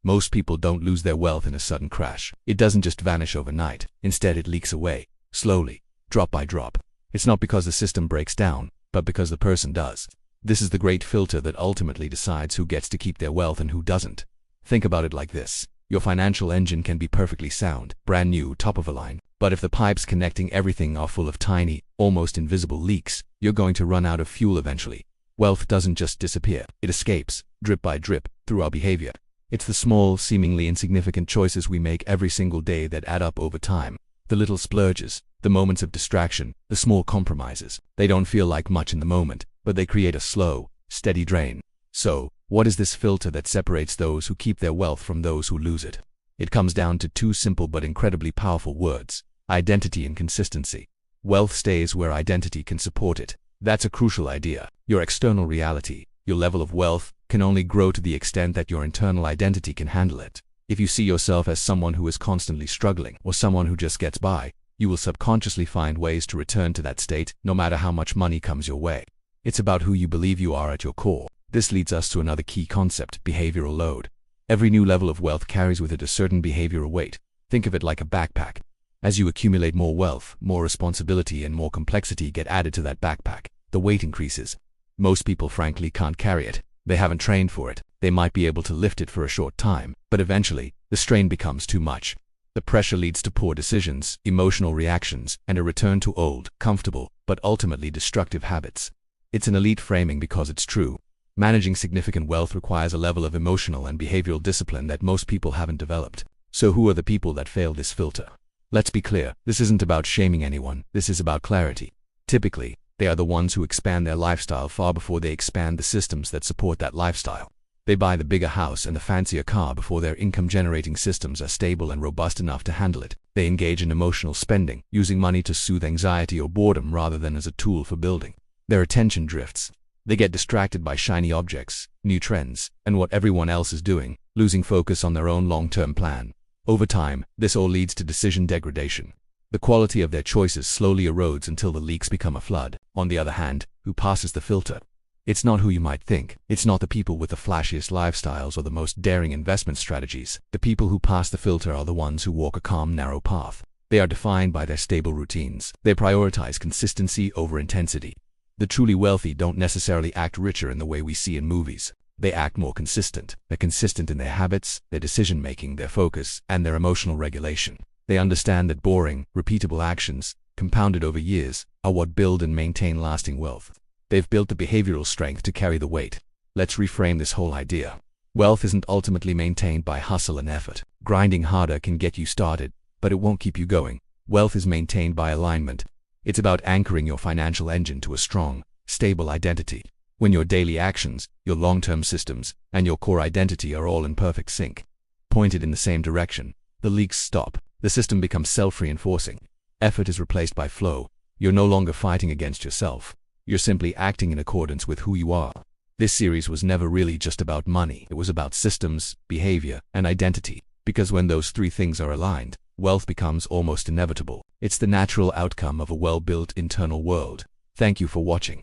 Most people don't lose their wealth in a sudden crash. It doesn't just vanish overnight. Instead, it leaks away, slowly, drop by drop. It's not because the system breaks down, but because the person does. This is the great filter that ultimately decides who gets to keep their wealth and who doesn't. Think about it like this. Your financial engine can be perfectly sound, brand new, top of the line. But if the pipes connecting everything are full of tiny, almost invisible leaks, you're going to run out of fuel eventually. Wealth doesn't just disappear. It escapes, drip by drip, through our behavior. It's the small, seemingly insignificant choices we make every single day that add up over time. The little splurges, the moments of distraction, the small compromises. They don't feel like much in the moment, but they create a slow, steady drain. So, what is this filter that separates those who keep their wealth from those who lose it? It comes down to two simple but incredibly powerful words: identity and consistency. Wealth stays where identity can support it. That's a crucial idea. Your external reality, your level of wealth, can only grow to the extent that your internal identity can handle it. If you see yourself as someone who is constantly struggling, or someone who just gets by, you will subconsciously find ways to return to that state, no matter how much money comes your way. It's about who you believe you are at your core. This leads us to another key concept: behavioral load. Every new level of wealth carries with it a certain behavioral weight. Think of it like a backpack. As you accumulate more wealth, more responsibility and more complexity get added to that backpack. The weight increases. Most people frankly can't carry it. They haven't trained for it. They might be able to lift it for a short time, but eventually, the strain becomes too much. The pressure leads to poor decisions, emotional reactions, and a return to old, comfortable, but ultimately destructive habits. It's an elite framing because it's true. Managing significant wealth requires a level of emotional and behavioral discipline that most people haven't developed. So who are the people that fail this filter? Let's be clear, this isn't about shaming anyone, this is about clarity. Typically, they are the ones who expand their lifestyle far before they expand the systems that support that lifestyle. They buy the bigger house and the fancier car before their income-generating systems are stable and robust enough to handle it. They engage in emotional spending, using money to soothe anxiety or boredom rather than as a tool for building. Their attention drifts. They get distracted by shiny objects, new trends, and what everyone else is doing, losing focus on their own long-term plan. Over time, this all leads to decision degradation. The quality of their choices slowly erodes until the leaks become a flood. On the other hand, who passes the filter? It's not who you might think. It's not the people with the flashiest lifestyles or the most daring investment strategies. The people who pass the filter are the ones who walk a calm, narrow path. They are defined by their stable routines. They prioritize consistency over intensity. The truly wealthy don't necessarily act richer in the way we see in movies. They act more consistent. They're consistent in their habits, their decision-making, their focus, and their emotional regulation. They understand that boring, repeatable actions, compounded over years, are what build and maintain lasting wealth. They've built the behavioral strength to carry the weight. Let's reframe this whole idea. Wealth isn't ultimately maintained by hustle and effort. Grinding harder can get you started, but it won't keep you going. Wealth is maintained by alignment. It's about anchoring your financial engine to a strong, stable identity. When your daily actions, your long-term systems, and your core identity are all in perfect sync, pointed in the same direction, the leaks stop. The system becomes self-reinforcing. Effort is replaced by flow. You're no longer fighting against yourself. You're simply acting in accordance with who you are. This series was never really just about money. It was about systems, behavior, and identity. Because when those three things are aligned, wealth becomes almost inevitable. It's the natural outcome of a well-built internal world. Thank you for watching.